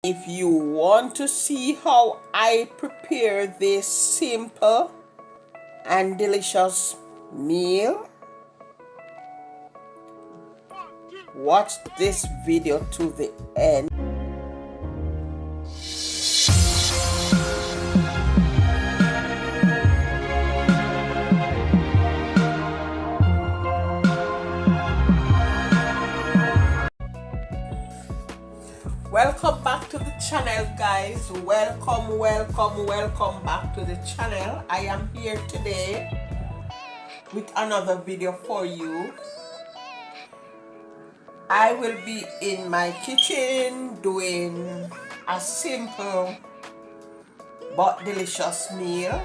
If you want to see how I prepare this simple and delicious meal, watch this video to the end. Welcome back to the channel, guys. Welcome back to the channel. I am here today with another video for you. I will be in my kitchen doing a simple but delicious meal.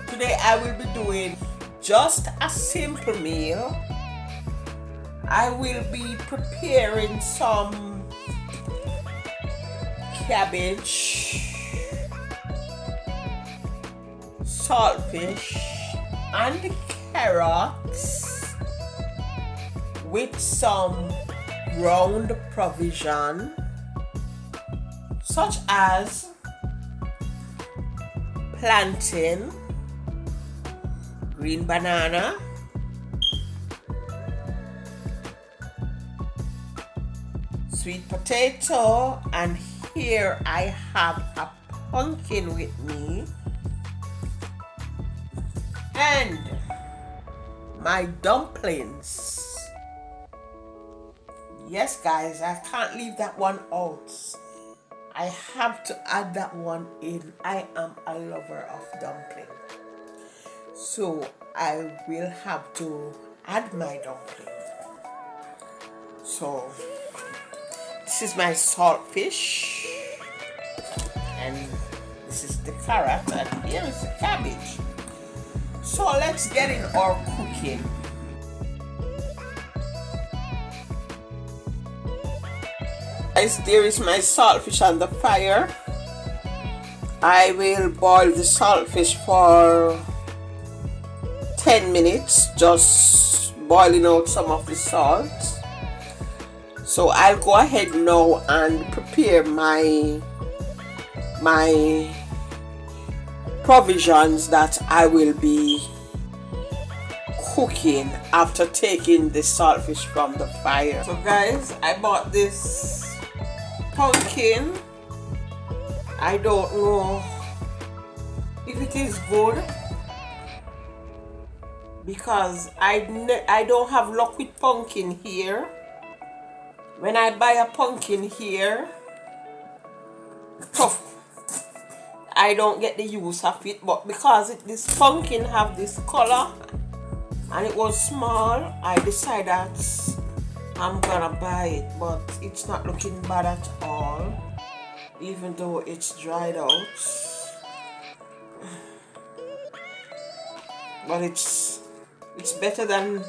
Today I will be doing just a simple meal. I will be preparing some cabbage, saltfish, and carrots with some ground provision such as plantain, green banana, sweet potato, and here I have a pumpkin with me, and my dumplings. Yes, guys, I can't leave that one out. I have to add that one in. I am a lover of dumpling, so I will have to add my dumpling. So this is my saltfish, and this is the carrot, and here is the cabbage. So let's get in our cooking. Guys, there is my saltfish on the fire. I will boil the saltfish for 10 minutes, just boiling out some of the salt. So I'll go ahead now and prepare my provisions that I will be cooking after taking the saltfish from the fire. So guys, I bought this pumpkin. I don't know if it is good because I don't have luck with pumpkin here. When I buy a pumpkin here, I don't get the use of it, but because this pumpkin have this color and it was small, I decided that I'm gonna buy it, but it's not looking bad at all, even though it's dried out. But it's better than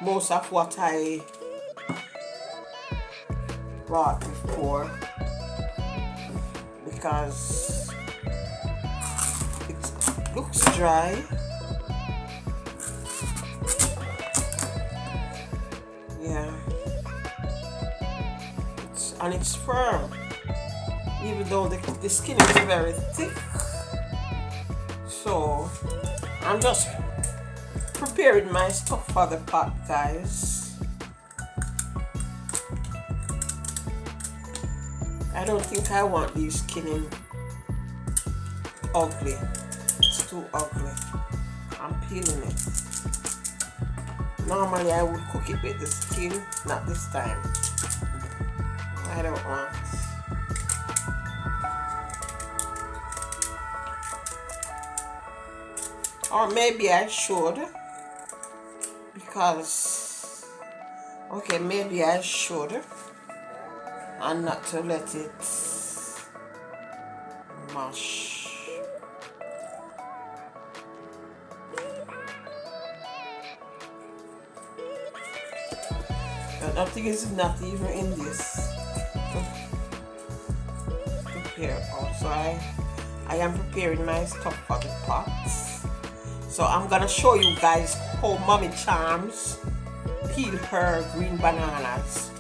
most of what I bought before, because it looks dry. Yeah, it's firm, even though the skin is very thick. So I'm just preparing my stuff for the pot, guys. I don't think I want these skinning ugly. It's too ugly. I'm peeling it. Normally I would cook it with the skin, not this time. I don't want. Or maybe I should, because okay, maybe I should, and not to let it mash. And nothing is not even in this to prepare. Also, I am preparing my stuff for the pots. So I'm gonna show you guys how Mommy Charms peel her green bananas.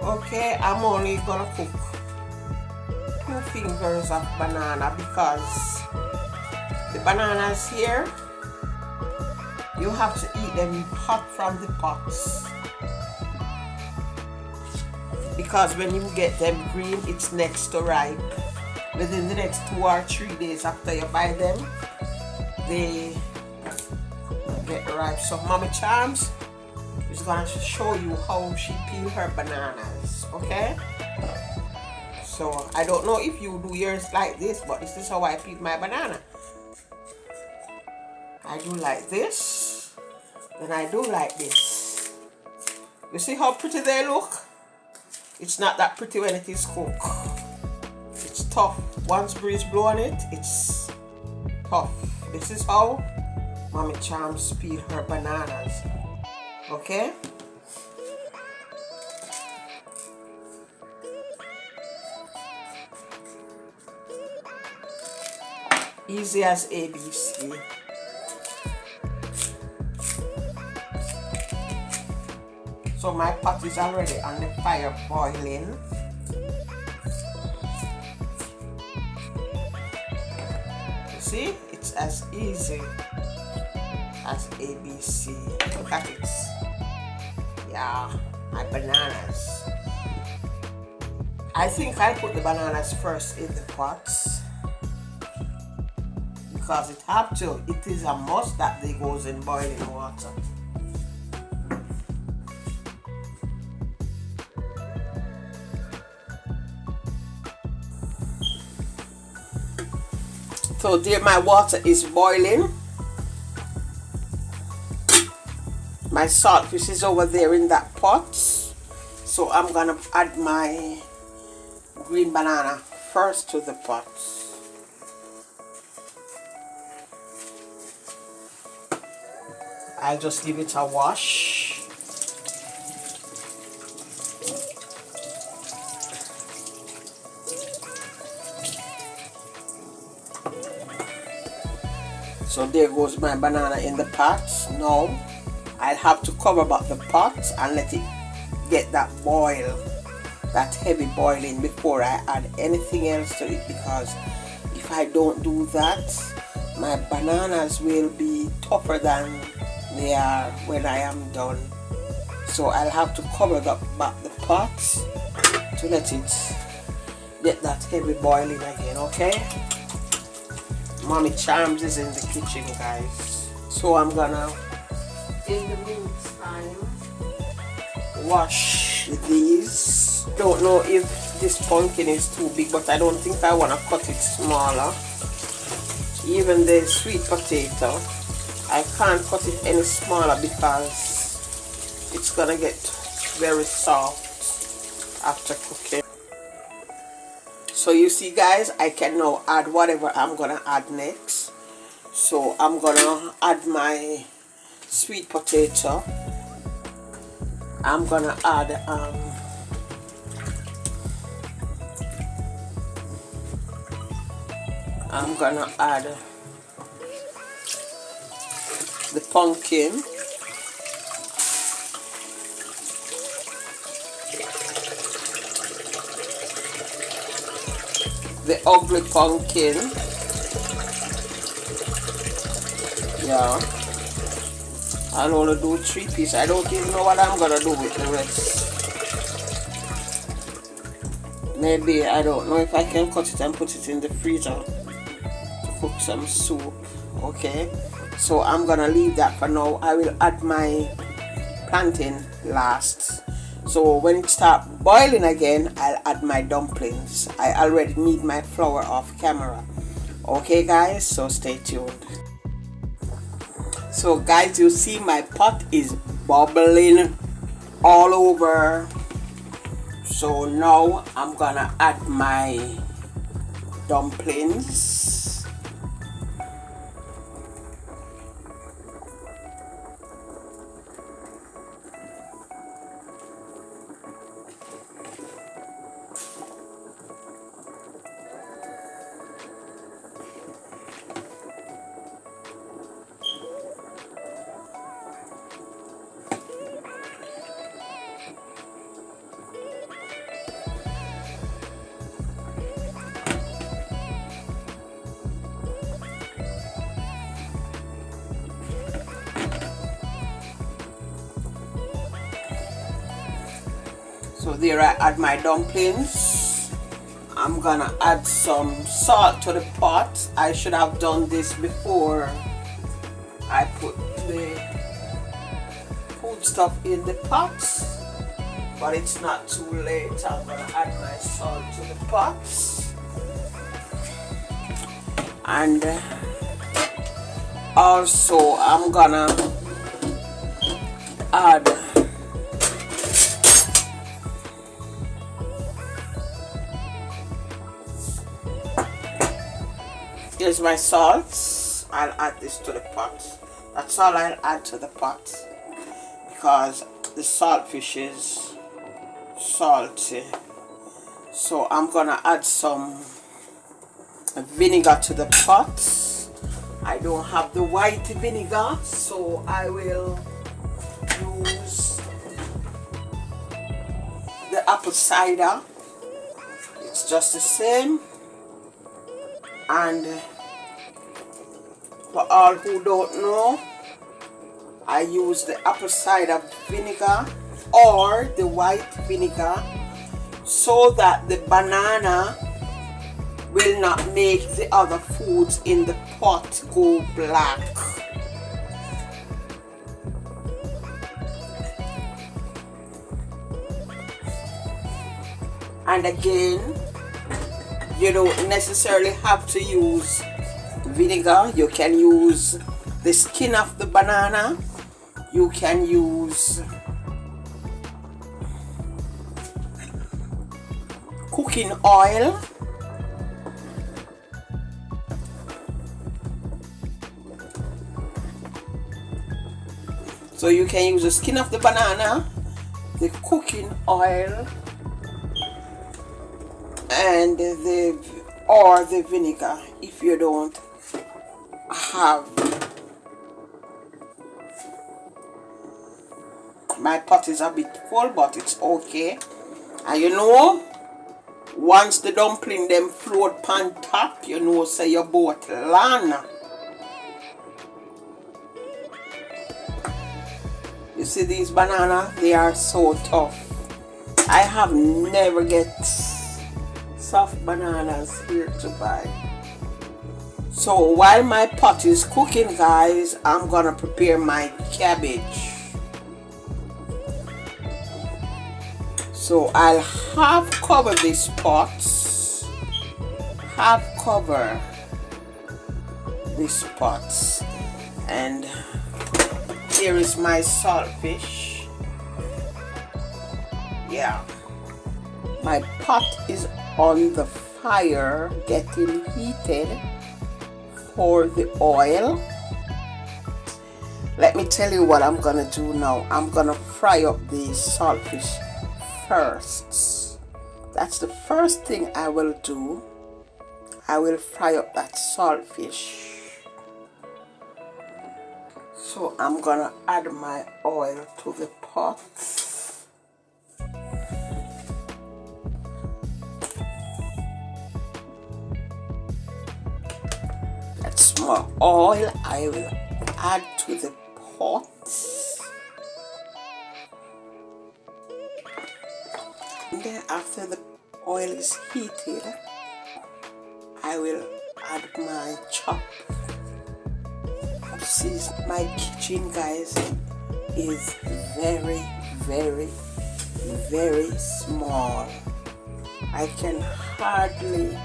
Okay, I'm only gonna cook 2 fingers of banana because the bananas here, you have to eat them hot from the pots, because when you get them green, it's next to ripe. Within the next 2 or 3 days after you buy them, they get ripe. So Mommy Charms is gonna show you how she peel her bananas, okay? So I don't know if you do yours like this, but this is how I peel my banana. I do like this, then I do like this. You see how pretty they look? It's not that pretty when it is cooked. It's tough. Once breeze blow on it, it's tough. This is how Mommy Charms peel her bananas. Okay? Easy as ABC. So my pot is already on the fire boiling. You see, it's as easy as ABC. Look at it. Yeah, my bananas. I think I put the bananas first in the pots because it have to. It is a must that they goes in boiling water. So there, my water is boiling. My saltfish is over there in that pot. So I'm gonna add my green banana first to the pot. I'll just give it a wash. So there goes my banana in the pot. Now I'll have to cover back the pot and let it get that boil, that heavy boiling, before I add anything else to it, because if I don't do that, my bananas will be tougher than they are when I am done. So I'll have to cover back the pot to let it get that heavy boiling again, okay? Mommy Charms is in the kitchen, guys. So I'm gonna, in the meantime, wash these. Don't know if this pumpkin is too big, but I don't think I want to cut it smaller. Even the sweet potato, I can't cut it any smaller because it's gonna get very soft after cooking. So you see, guys, I can now add whatever I'm gonna add next. So I'm gonna add my sweet potato. I'm gonna add the pumpkin. The ugly pumpkin. Yeah. I'll only do 3 pieces. I don't even know what I'm gonna do with the rest. Maybe, I don't know if I can cut it and put it in the freezer to cook some soup. Okay. So I'm gonna leave that for now. I will add my plantain last. So when it starts boiling again, I'll add my dumplings. I already need my flour off camera. Okay, guys, so stay tuned. So guys, you see my pot is bubbling all over. So now I'm gonna add my dumplings. there I add my dumplings. I'm gonna add some salt to the pot. I should have done this before I put the food stuff in the pot, but it's not too late. I'm gonna add my salt to the pot, and also I'm gonna add here's my salt. I'll add this to the pot. That's all I'll add to the pot because the saltfish is salty. So I'm gonna add some vinegar to the pot. I don't have the white vinegar, so I will use the apple cider. It's just the same. And for all who don't know, I use the apple cider vinegar or the white vinegar so that the banana will not make the other foods in the pot go black. And again, you don't necessarily have to use vinegar. You can use the skin of the banana. You can use cooking oil. So you can use the skin of the banana, the cooking oil, and the vinegar if you don't have. My pot is a bit full, but it's okay. And you know, once the dumpling them float pan top, you know say your boat land. You see these bananas, they are so tough. I have never get soft bananas here to buy. So while my pot is cooking, guys, I'm gonna prepare my cabbage. So I'll half cover this pot, half cover this pot, and here is my saltfish. Yeah, my pot is on the fire getting heated for the oil. Let me tell you what I'm gonna do now. I'm gonna fry up the saltfish first. That's the first thing I will do. I will fry up that saltfish. So I'm gonna add my oil to the pot. That's more oil I will add to the pot. And then after the oil is heated, I will add my chop. See, my kitchen, guys, is very, very, very small. I can hardly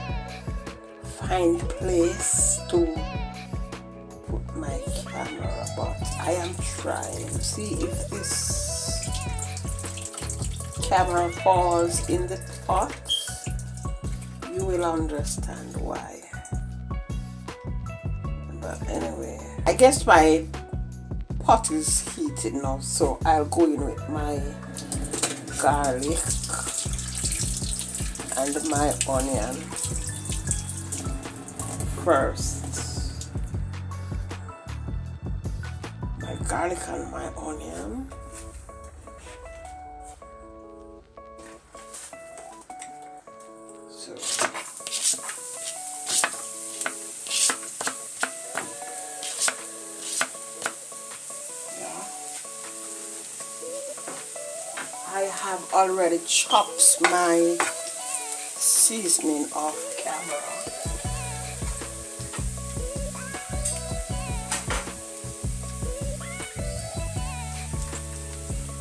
find place to put my camera, but I am trying. See if this camera falls in the pot, you will understand why. But anyway, I guess my pot is heated now, so I'll go in with my garlic and my onion first. My garlic and my onion. So I have already chopped my seasoning off camera.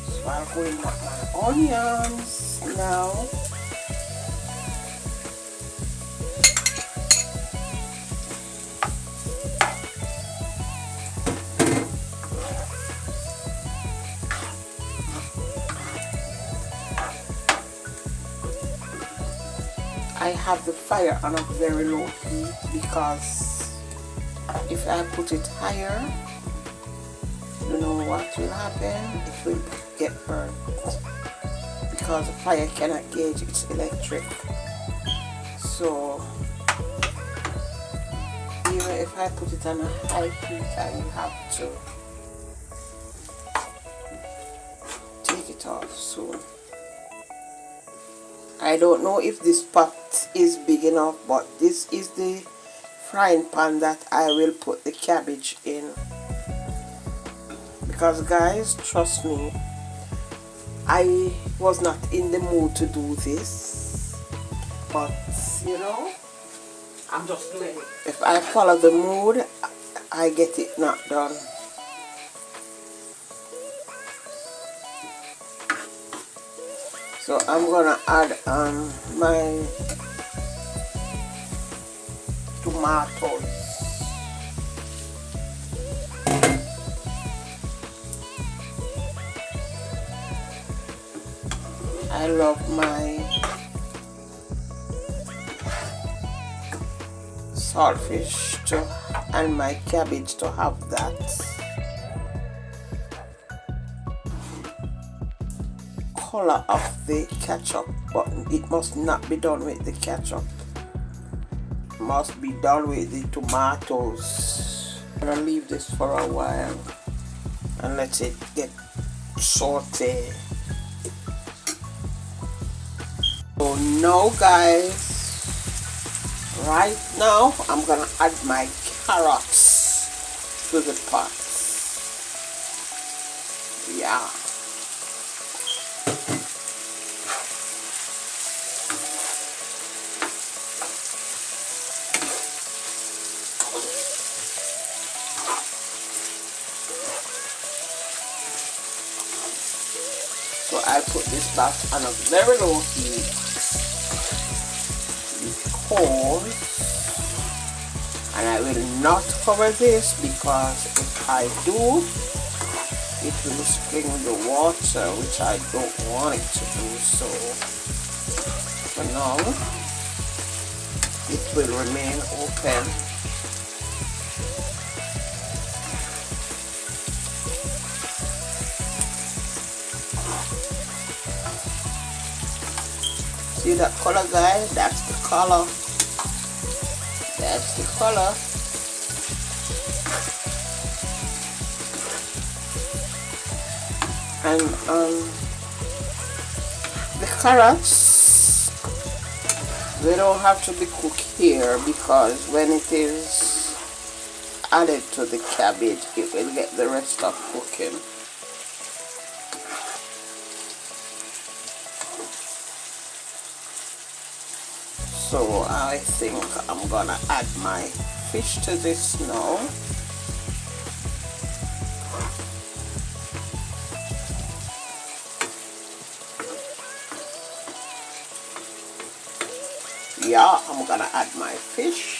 So I'm going with my onions now. I have the fire on a very low heat because if I put it higher, you know what will happen? It will get burnt because the fire cannot gauge its electric. So even if I put it on a high heat, I will have to take it off soon. I don't know if this pot is big enough, but this is the frying pan that I will put the cabbage in. Because guys, trust me, I was not in the mood to do this, but you know, I'm just doing it. If I follow the mood, I get it not done. So I'm gonna add my tomatoes. I love my saltfish and my cabbage to have that color of the ketchup, but it must not be done with the ketchup. It must be done with the tomatoes. I'm gonna leave this for a while and let it get sauteed. So now guys, right now I'm gonna add my carrots to the pot. Yeah. So I put this back on a very low heat because, and I will not cover this because if I do, it will spring the water, which I don't want it to do. So for now, it will remain open. See that color, guys? That's the color. That's the color. And the carrots, they don't have to be cooked here because when it is added to the cabbage, it will get the rest of cooking. So I think I'm gonna add my fish to this now. Yeah, I'm gonna add my fish.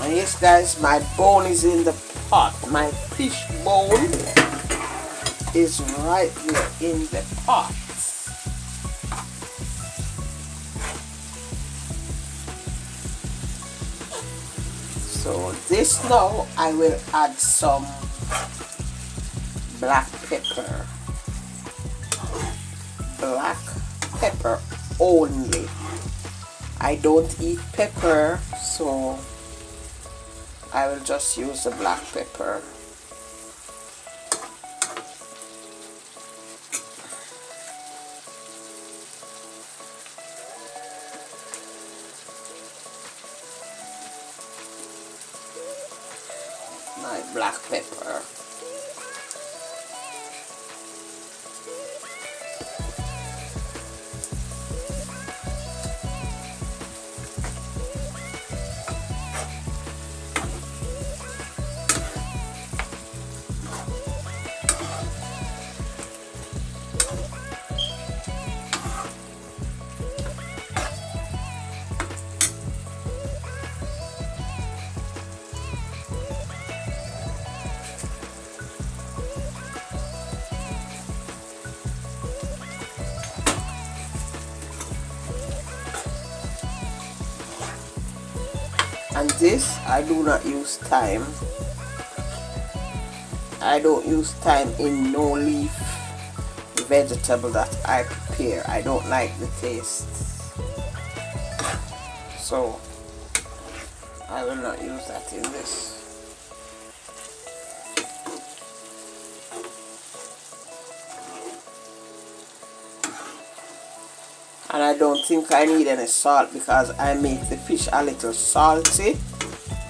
And yes guys, my bone is in the pot. My fish bone is right there in the pot. So this now I will add some black pepper. Black pepper only. I don't eat pepper, so I will just use the black pepper. My black pepper. And this, I do not use thyme. I don't use thyme in no leaf vegetable that I prepare. I don't like the taste. So, I will not use that in this. And I don't think I need any salt because I make the fish a little salty.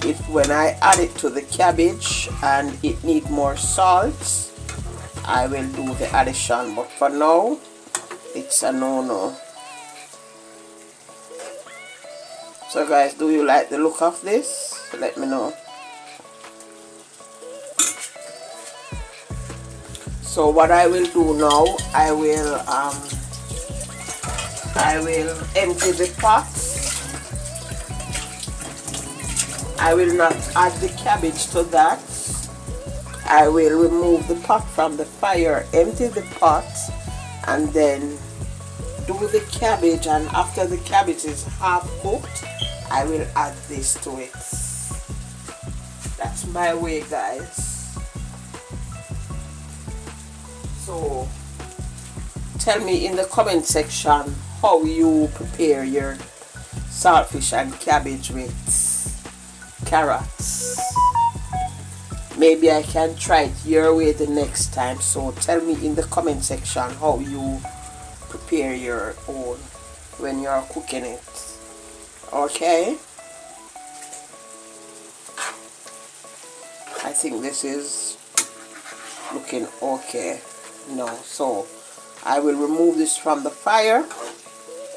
If when I add it to the cabbage and it need more salt, I will do the addition, but for now it's a no-no. So guys, do you like the look of this? Let me know. So what I will do now, I will empty the pot. I will not add the cabbage to that. I will remove the pot from the fire, empty the pot, and then do the cabbage, and after the cabbage is half cooked, I will add this to it. That's my way, guys. So tell me in the comment section how you prepare your saltfish and cabbage with carrots. Maybe I can try it your way the next time. So tell me in the comment section how you prepare your own when you're cooking it. Okay? I think this is looking okay now. So I will remove this from the fire,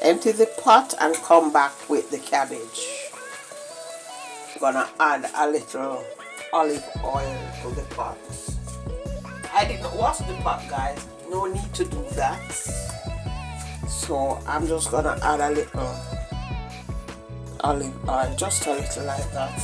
empty the pot, and come back with the cabbage. I'm gonna add a little olive oil to the pot. I didn't wash the pot, guys. No need to do that. So I'm just gonna add a little olive oil, just a little like that.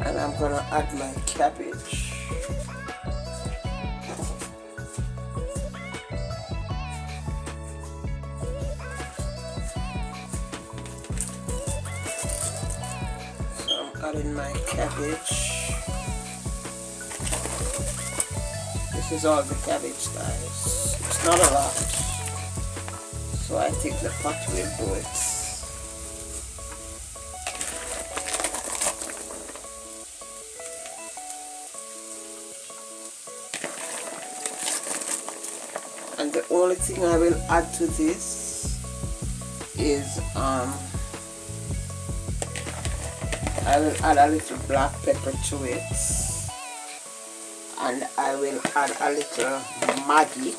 And I'm gonna add my cabbage. So I'm adding my cabbage. This is all the cabbage, guys. It's not a lot. So I think the pot will do it. And the only thing I will add to this is I will add a little black pepper to it, and I will add a little Maggi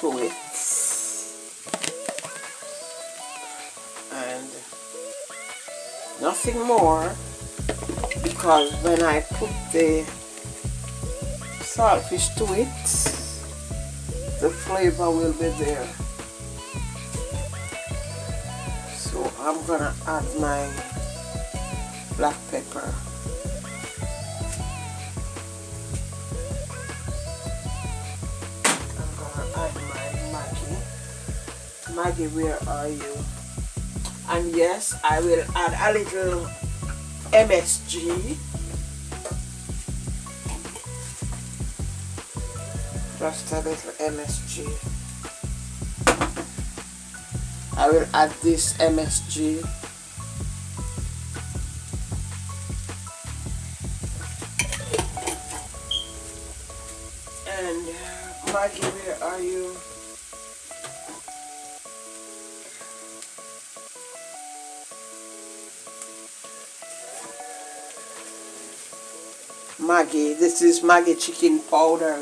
to it, and nothing more, because when I put the saltfish to it, the flavor will be there. So I'm gonna add my black pepper. I'm gonna add my Maggi. Maggi, where are you? And yes, I will add a little MSG. Just a little MSG. I will add this MSG. And Maggie, where are you? Maggie, this is Maggie chicken powder,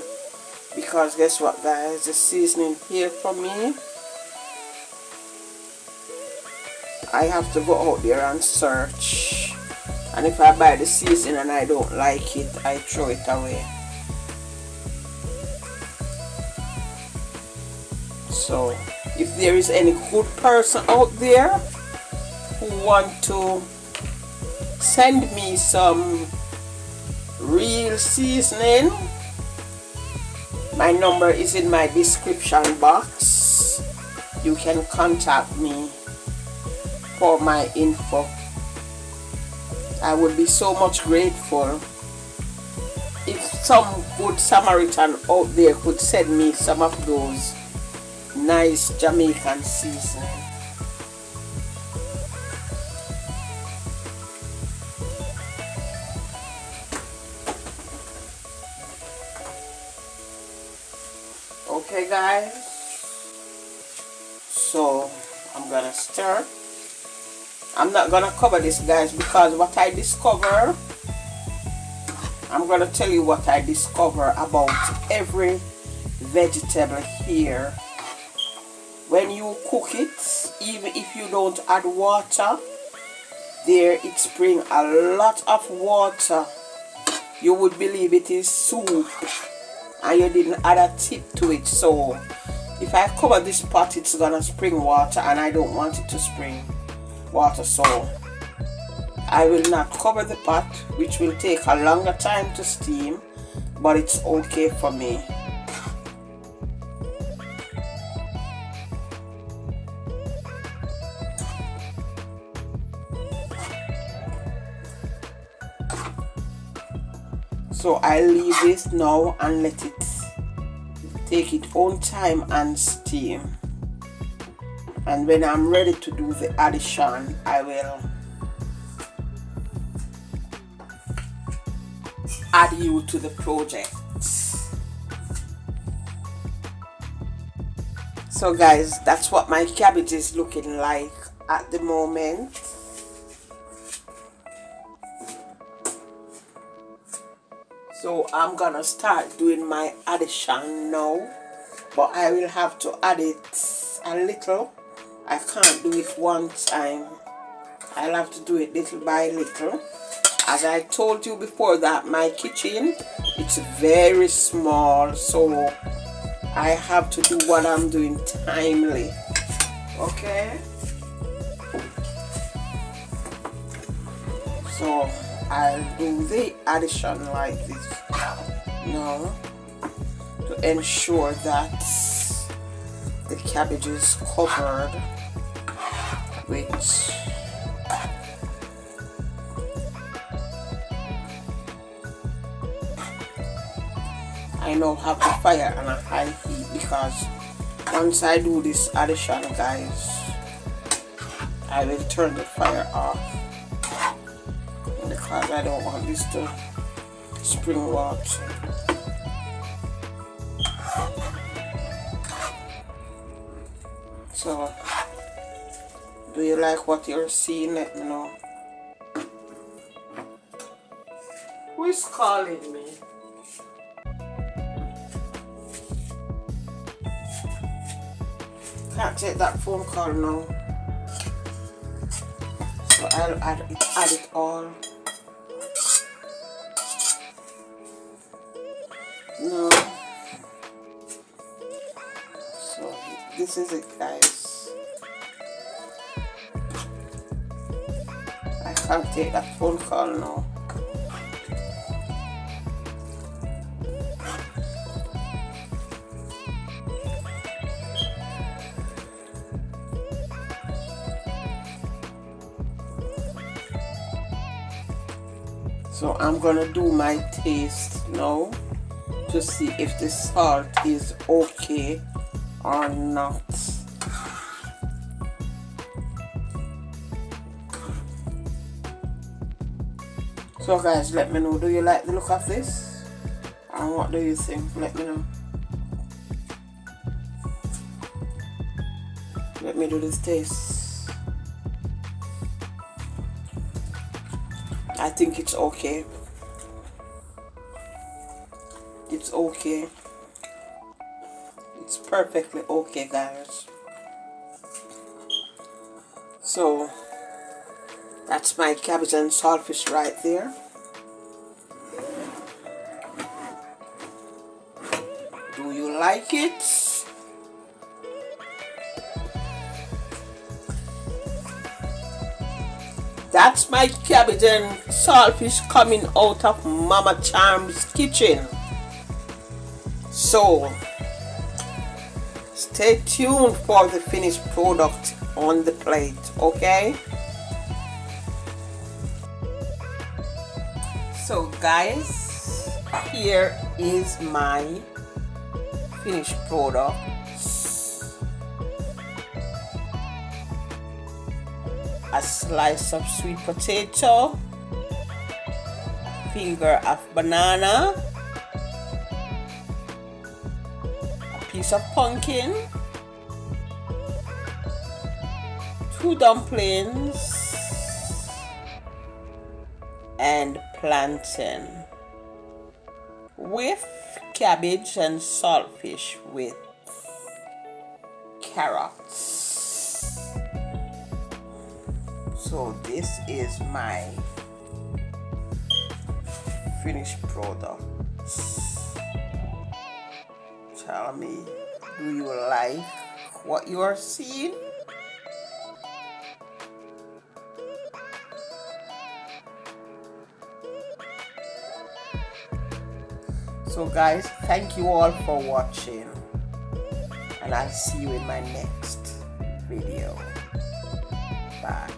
because guess what guys, the seasoning here for me, I have to go out there and search, and if I buy the seasoning and I don't like it, I throw it away. So if there is any good person out there who want to send me some real seasoning, my number is in my description box. You can contact me for my info. I would be so much grateful if some good Samaritan out there could send me some of those nice Jamaican seasoning. Okay guys, so I'm gonna stir. I'm not gonna cover this guys, because what I discover, I'm gonna tell you what I discover about every vegetable here. When you cook it, even if you don't add water, there it's bring a lot of water. You would believe it is soup, and you didn't add a tip to it. So if I cover this pot, it's gonna spring water, and I don't want it to spring water, so I will not cover the pot, which will take a longer time to steam, but it's okay for me. So I leave this now and let it take its own time and steam. And when I'm ready to do the addition, I will add you to the project. So guys, that's what my cabbage is looking like at the moment. So I'm gonna start doing my addition now, but I will have to add it a little. I can't do it one time. I'll have to do it little by little. As I told you before, that my kitchen, it's very small, so I have to do what I'm doing timely. Okay? So I'll do the addition like this now to ensure that the cabbage is covered with I now have the fire on a high heat, because once I do this addition guys, I will turn the fire off, because I don't want this to spring water. So, do you like what you're seeing? Let me know. Who is calling me? Can't take that phone call now. So I'll add it all. No. So this is it guys. I can't take that phone call now. So I'm gonna do my taste now to to see if the salt is okay or not. So guys, let me know, do you like the look of this? And what do you think? Let me know. Let me do this taste. I think it's okay. It's okay. It's perfectly okay, guys. So that's my cabbage and saltfish right there. Do you like it? That's my cabbage and saltfish coming out of Mama Charm's kitchen. So stay tuned for the finished product on the plate, okay? So guys, here is my finished product. A slice of sweet potato, finger of banana, a piece of pumpkin, 2 dumplings, and plantain with cabbage and saltfish with carrots. So this is my finished product. Tell me, do you like what you are seeing? So guys, thank you all for watching, and I'll see you in my next video. Bye.